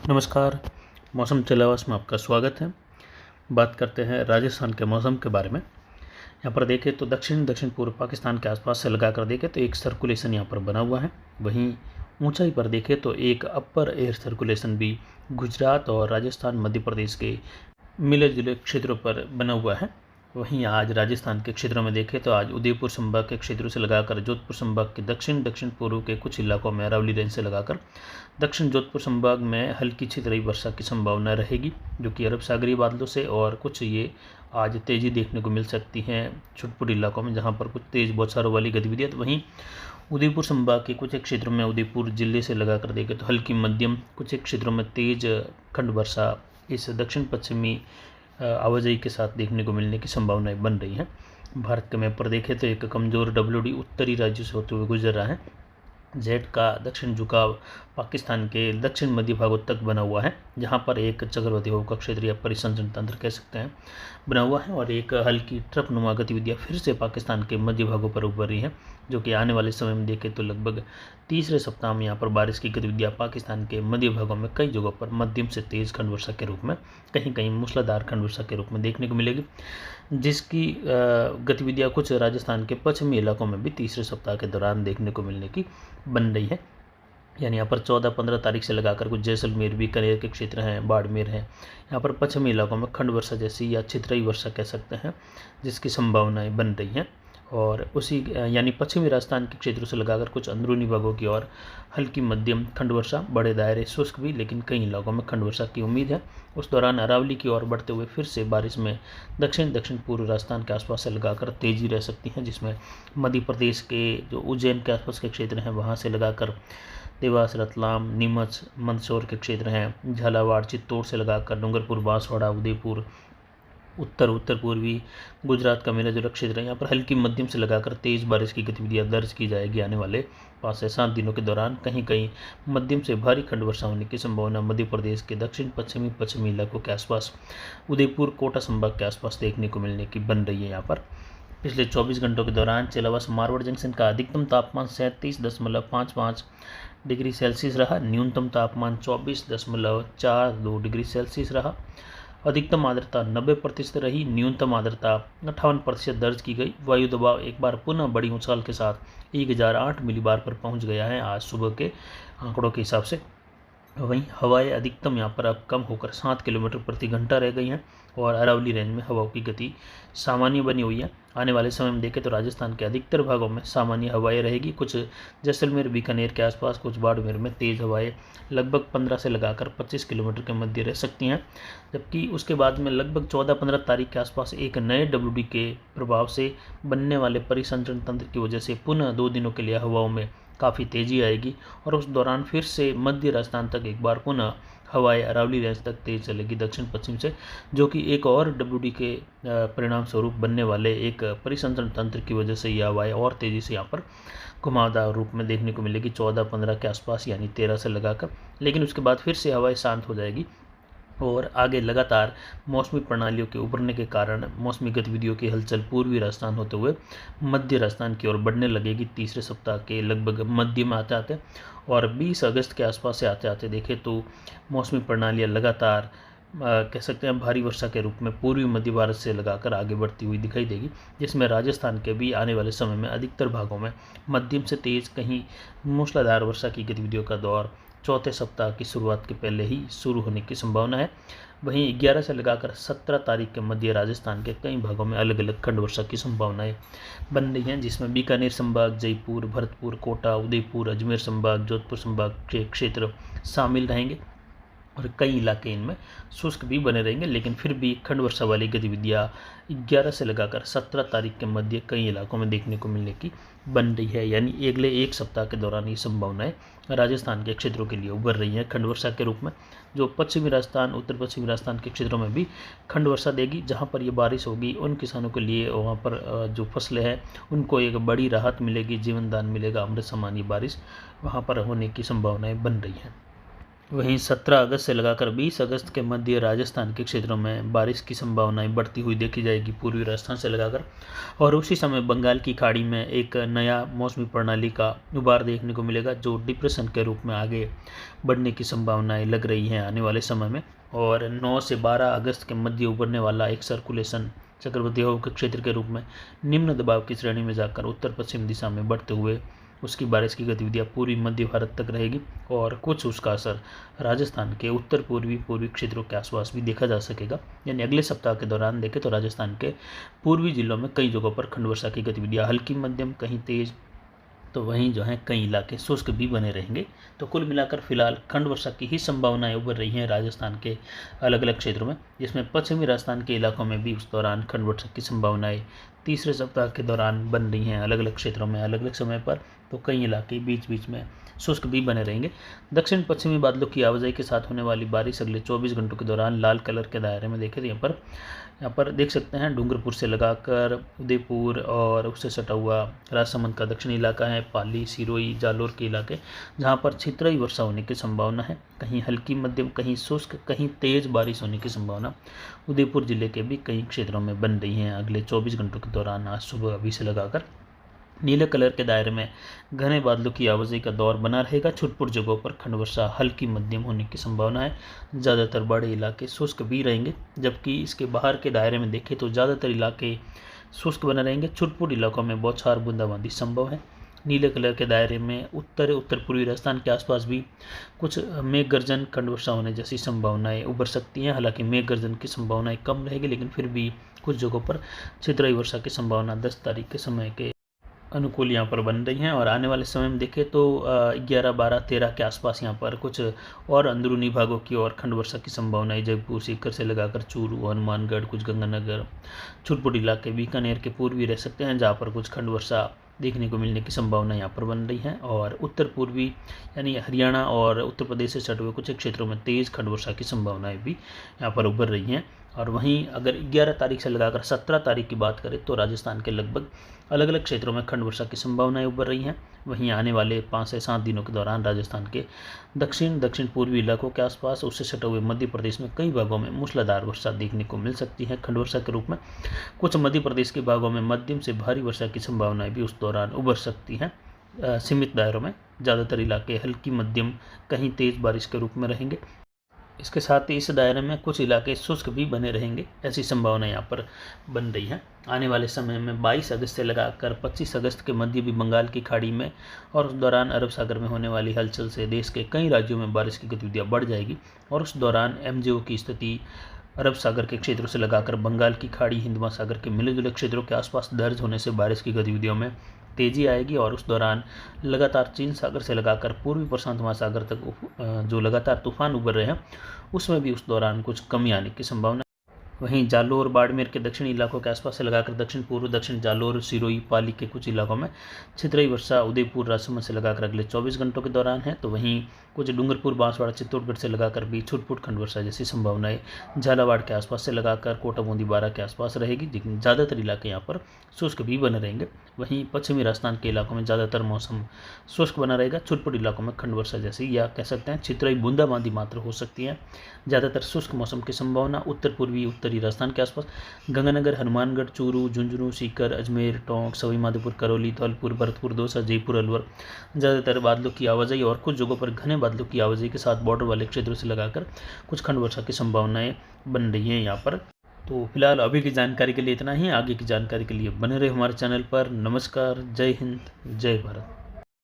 नमस्कार। मौसम चलावास में आपका स्वागत है। बात करते हैं राजस्थान के मौसम के बारे में। यहाँ पर देखें तो दक्षिण पूर्व पाकिस्तान के आसपास से लगाकर देखें तो एक सर्कुलेशन यहाँ पर बना हुआ है। वहीं ऊंचाई पर देखें तो एक अपर एयर सर्कुलेशन भी गुजरात और राजस्थान मध्य प्रदेश के मिले जुले क्षेत्रों पर बना हुआ है। वहीं आज राजस्थान के क्षेत्रों में देखें तो आज उदयपुर संभाग के क्षेत्रों से लगाकर जोधपुर संभाग के दक्षिण पूर्व के कुछ इलाकों में अरावली रेंज से लगाकर दक्षिण जोधपुर संभाग में हल्की छितरी वर्षा की संभावना रहेगी, जो कि अरब सागरीय बादलों से और कुछ ये आज तेज़ी देखने को मिल सकती हैं छोटपुर इलाकों में, जहाँ पर कुछ तेज़ बौछारों वाली गतिविधियाँ। तो वहीं उदयपुर संभाग के कुछ एक क्षेत्रों में उदयपुर जिले से लगाकर देखें तो हल्की मध्यम, कुछ एक क्षेत्रों में तेज़ खंड वर्षा इस दक्षिण पश्चिमी आवाजाही के साथ देखने को मिलने की संभावनाएं बन रही हैं। भारत के मैप पर देखें तो एक कमज़ोर WD उत्तरी राज्यों से होते हुए गुजर रहा है। जेट का दक्षिण झुकाव पाकिस्तान के दक्षिण मध्य भागों तक बना हुआ है, जहां पर एक चक्रवाती हवा का क्षेत्र या परिसंचरण तंत्र कह सकते हैं बना हुआ है, और एक हल्की ट्रफनुमा गतिविधियां फिर से पाकिस्तान के मध्य भागों पर उभर रही हैं, जो कि आने वाले समय में देखें तो लगभग तीसरे सप्ताह में यहाँ पर बारिश की गतिविधियां पाकिस्तान के मध्य भागों में कई जगहों पर मध्यम से तेज़ खंड वर्षा के रूप में, कहीं कहीं मूसलाधार खंड वर्षा के रूप में देखने को मिलेगी, जिसकी गतिविधियां कुछ राजस्थान के पश्चिमी इलाकों में भी तीसरे सप्ताह के दौरान देखने को मिलने की बन रही है। यानी यहाँ पर 14-15 तारीख से लगाकर कुछ जैसलमेर, बीकानेर के क्षेत्र हैं, बाड़मेर हैं, यहाँ पर पश्चिमी इलाकों में खंड वर्षा जैसी या छितराई वर्षा कह सकते हैं, जिसकी संभावनाएं बन रही हैं। और उसी यानी पश्चिमी राजस्थान के क्षेत्रों से लगाकर कुछ अंदरूनी भागों की ओर हल्की मध्यम खंड वर्षा, बड़े दायरे शुष्क भी, लेकिन कई इलाकों में खंड वर्षा की उम्मीद है। उस दौरान अरावली की ओर बढ़ते हुए फिर से बारिश में दक्षिण पूर्व राजस्थान के आसपास से लगाकर तेजी रह सकती है, जिसमें मध्य प्रदेश के जो उज्जैन के आसपास के क्षेत्र हैं वहाँ से लगाकर देवास, रतलाम, नीमच, मंदसौर के क्षेत्र हैं, झालावाड़, चित्तौड़ से लगाकर डूंगरपुर, बांसवाड़ा, उदयपुर, उत्तर पूर्वी गुजरात का मेरा जो क्षेत्र है, यहाँ पर हल्की मध्यम से लगाकर तेज़ बारिश की गतिविधियाँ दर्ज की जाएगी। आने वाले 5 से 7 दिनों के दौरान कहीं कहीं मध्यम से भारी खंड वर्षा होने की संभावना मध्य प्रदेश के दक्षिण पश्चिमी इलाकों के आसपास, उदयपुर, कोटा संभाग के आसपास देखने को मिलने की बन रही है। यहाँ पर पिछले 24 घंटों के दौरान चेलावास मारवाड़ जंक्शन का अधिकतम तापमान 37.55 डिग्री सेल्सियस रहा, न्यूनतम तापमान 24.42 डिग्री सेल्सियस रहा। अधिकतम आर्द्रता 90% रही, न्यूनतम आर्द्रता 58% दर्ज की गई। वायु दबाव एक बार पुनः बड़ी उछाल के साथ 1008 मिलीबार पर पहुंच गया है आज सुबह के आंकड़ों के हिसाब से। वहीं हवाएं अधिकतम यहाँ पर अब कम होकर 7 किलोमीटर प्रति घंटा रह गई हैं, और अरावली रेंज में हवाओं की गति सामान्य बनी हुई है। आने वाले समय में देखें तो राजस्थान के अधिकतर भागों में सामान्य हवाएं रहेगी, कुछ जैसलमेर, बीकानेर के आसपास, कुछ बाड़मेर में तेज़ हवाएं लगभग 15 से लगाकर 25 किलोमीटर के मध्य रह सकती हैं। जबकि उसके बाद में लगभग 14-15 तारीख के आसपास एक नए WD के प्रभाव से बनने वाले परिसंचरण तंत्र की वजह से पुनः 2 दिनों के लिए हवाओं में काफ़ी तेज़ी आएगी, और उस दौरान फिर से मध्य राजस्थान तक एक बार पुनः हवाएं अरावली रेंज तक तेज चलेगी दक्षिण पश्चिम से, जो कि एक और WD के परिणाम स्वरूप बनने वाले एक परिसंचरण तंत्र की वजह से यह हवाएं और तेज़ी से यहाँ पर घुमावदार रूप में देखने को मिलेगी 14-15 के आसपास, यानी 13 से लगाकर। लेकिन उसके बाद फिर से हवाएं शांत हो जाएगी, और आगे लगातार मौसमी प्रणालियों के उभरने के कारण मौसमी गतिविधियों की हलचल पूर्वी राजस्थान होते हुए मध्य राजस्थान की ओर बढ़ने लगेगी तीसरे सप्ताह के लगभग मध्य में आते आते, और 20 अगस्त के आसपास से आते आते देखें तो मौसमी प्रणालियाँ लगातार कह सकते हैं भारी वर्षा के रूप में पूर्वी मध्य भारत से लगाकर आगे बढ़ती हुई दिखाई देगी, जिसमें राजस्थान के भी आने वाले समय में अधिकतर भागों में मध्यम से तेज़, कहीं मूसलाधार वर्षा की गतिविधियों का दौर चौथे सप्ताह की शुरुआत के पहले ही शुरू होने की संभावना है। वहीं 11 से लगाकर 17 तारीख के मध्य राजस्थान के कई भागों में अलग अलग खंड वर्षा की संभावनाएं बन रही हैं, जिसमें बीकानेर संभाग, जयपुर, भरतपुर, कोटा, उदयपुर, अजमेर संभाग, जोधपुर संभाग के क्षेत्र शामिल रहेंगे, और कई इलाके इनमें शुष्क भी बने रहेंगे। लेकिन फिर भी खंड वर्षा वाली गतिविधियाँ 11 से लगाकर 17 तारीख के मध्य कई इलाकों में देखने को मिलने की बन रही है। यानी अगले एक सप्ताह के दौरान ये संभावनाएं राजस्थान के क्षेत्रों के लिए उभर रही हैं खंड वर्षा के रूप में, जो पश्चिमी राजस्थान, उत्तर पश्चिमी राजस्थान के क्षेत्रों में भी खंड वर्षा देगी। जहाँ पर ये बारिश होगी उन किसानों के लिए वहाँ पर जो फसलें हैं उनको एक बड़ी राहत मिलेगी, जीवन दान मिलेगा, अमृत समान ये बारिश वहाँ पर होने की संभावनाएँ बन रही हैं। वहीं 17 अगस्त से लगाकर 20 अगस्त के मध्य राजस्थान के क्षेत्रों में बारिश की संभावनाएं बढ़ती हुई देखी जाएगी पूर्वी राजस्थान से लगाकर, और उसी समय बंगाल की खाड़ी में एक नया मौसमी प्रणाली का उभार देखने को मिलेगा जो डिप्रेशन के रूप में आगे बढ़ने की संभावनाएं लग रही हैं आने वाले समय में। और 9 से 12 अगस्त के मध्य उभरने वाला एक सर्कुलेशन चक्रवाती हवा के क्षेत्र के रूप में निम्न दबाव की श्रेणी में जाकर उत्तर पश्चिम दिशा में बढ़ते हुए उसकी बारिश की गतिविधियां पूरी मध्य भारत तक रहेगी, और कुछ उसका असर राजस्थान के उत्तर पूर्वी क्षेत्रों के आसपास भी देखा जा सकेगा। यानी अगले सप्ताह के दौरान देखें तो राजस्थान के पूर्वी जिलों में कई जगहों पर खंड वर्षा की गतिविधियां हल्की मध्यम कहीं तेज, तो वहीं जो है कई इलाके शुष्क भी बने रहेंगे। तो कुल मिलाकर फिलहाल खंड वर्षा की ही संभावनाएं उभर रही हैं राजस्थान के अलग अलग क्षेत्रों में, जिसमें पश्चिमी राजस्थान के इलाकों में भी उस दौरान खंड वर्षा की संभावनाएं तीसरे सप्ताह के दौरान बन रही हैं अलग अलग क्षेत्रों में अलग अलग समय पर। तो कई इलाके बीच बीच में शुष्क भी बने रहेंगे। दक्षिण पश्चिमी बादलों की आवाजाही के साथ होने वाली बारिश अगले 24 घंटों के दौरान लाल कलर के दायरे में देखें तो यहाँ पर देख सकते हैं डूंगरपुर से लगाकर उदयपुर और उससे सटा हुआ राजसमंद का दक्षिणी इलाका है, पाली सिरोही जालोर के इलाके जहाँ पर छितराई वर्षा होने की संभावना है, कहीं हल्की मध्यम कहीं शुष्क कहीं तेज बारिश होने की संभावना उदयपुर जिले के भी कई क्षेत्रों में बन रही है अगले 24 घंटों के दौरान। आज सुबह अभी से लगाकर नीले कलर के दायरे में घने बादलों की आवाजाही का दौर बना रहेगा। छुटपुट जगहों पर खंड वर्षा हल्की मध्यम होने की संभावना है। ज़्यादातर बड़े इलाके शुष्क भी रहेंगे, जबकि इसके बाहर के दायरे में देखें तो ज़्यादातर इलाके शुष्क बने रहेंगे। छुटपुट इलाकों में बौछार बूंदाबांदी संभव है। नीले कलर के दायरे में उत्तर पूर्वी राजस्थान के आसपास भी कुछ मेघ गर्जन खंड वर्षा होने जैसी संभावनाएं उभर सकती हैं। हालांकि मेघ गर्जन की संभावनाएं कम रहेगी, लेकिन फिर भी कुछ जगहों पर छितराई वर्षा की संभावना 10 तारीख के समय के अनुकूल यहाँ पर बन रही हैं। और आने वाले समय में देखें तो 11, 12, 13 के आसपास यहाँ पर कुछ और अंदरूनी भागों की और खंड वर्षा की संभावना है। जयपुर सीकर से लगाकर चूरू हनुमानगढ़ कुछ गंगानगर छुटपुट इलाके बीकानेर के पूर्वी रह सकते हैं जहाँ पर कुछ खंड वर्षा देखने को मिलने की संभावना यहाँ पर बन रही है। और उत्तर पूर्वी यानी हरियाणा और उत्तर प्रदेश से सटे हुए कुछ क्षेत्रों में तेज़ खंड वर्षा की संभावनाएं भी यहाँ पर उभर रही हैं। और वहीं अगर 11 तारीख से लगाकर 17 तारीख की बात करें तो राजस्थान के लगभग अलग अलग क्षेत्रों में खंड वर्षा की संभावनाएं उभर रही हैं। वहीं आने वाले 5 से 7 दिनों के दौरान राजस्थान के दक्षिण पूर्वी इलाकों के आसपास उससे सटे हुए मध्य प्रदेश में कई भागों में मूसलाधार वर्षा देखने को मिल सकती है खंड वर्षा के रूप में। कुछ मध्य प्रदेश के भागों में मध्यम से भारी वर्षा की संभावनाएं भी उस दौरान उभर सकती हैं। सीमित दायरों में ज़्यादातर इलाके हल्की मध्यम कहीं तेज़ बारिश के रूप में रहेंगे। इसके साथ ही इस दायरे में कुछ इलाके शुष्क भी बने रहेंगे, ऐसी संभावना यहाँ पर बन रही है। आने वाले समय में 22 अगस्त से लगाकर 25 अगस्त के मध्य भी बंगाल की खाड़ी में और उस दौरान अरब सागर में होने वाली हलचल से देश के कई राज्यों में बारिश की गतिविधियाँ बढ़ जाएगी। और उस दौरान एमजेओ की स्थिति अरब सागर के क्षेत्रों से लगाकर बंगाल की खाड़ी हिंद महासागर के मिले जुले क्षेत्रों के आसपास दर्ज होने से बारिश की गतिविधियों में तेजी आएगी। और उस दौरान लगातार चीन सागर से लगाकर पूर्वी प्रशांत महासागर तक जो लगातार तूफान उभर रहे हैं उसमें भी उस दौरान कुछ कमी आने की संभावना। वहीं जालोर बाड़मेर के दक्षिणी इलाकों के आसपास से लगाकर दक्षिण पूर्व दक्षिण जालोर सिरोही पाली के कुछ इलाकों में छितराई वर्षा उदयपुर राजसमंद से लगाकर अगले 24 घंटों के दौरान है। तो वहीं कुछ डूंगरपुर बांसवाड़ा चित्तौड़गढ़ से लगाकर भी छुटपुट खंड वर्षा जैसी संभावनाएं झालावाड़ के आसपास से लगाकर कोटा बूंदी बारा के आसपास रहेगी, लेकिन ज़्यादातर इलाके यहाँ पर शुष्क भी बने रहेंगे। वहीं पश्चिमी राजस्थान के इलाकों में ज़्यादातर मौसम शुष्क बना रहेगा। छुटपुट इलाकों में खंड वर्षा जैसी या कह सकते हैं छितराई बूंदाबांदी मात्र हो सकती है। ज़्यादातर शुष्क मौसम की संभावना उत्तर पूर्वी उत्तरी राजस्थान के आसपास गंगानगर हनुमानगढ़ चूरू झुंझुनू सीकर अजमेर टोंक सवाई माधोपुर करौली धौलपुर भरतपुर दौसा जयपुर अलवर ज़्यादातर बादलों की आवाजाही और कुछ जगहों पर घने बादलों की आवाजाही के साथ बॉर्डर वाले क्षेत्रों से लगाकर कुछ खंड वर्षा की संभावनाएं बन रही हैं यहाँ पर। तो फिलहाल अभी की जानकारी के लिए इतना ही। आगे की जानकारी के लिए बने रहे हमारे चैनल पर। नमस्कार, जय हिंद, जय भारत।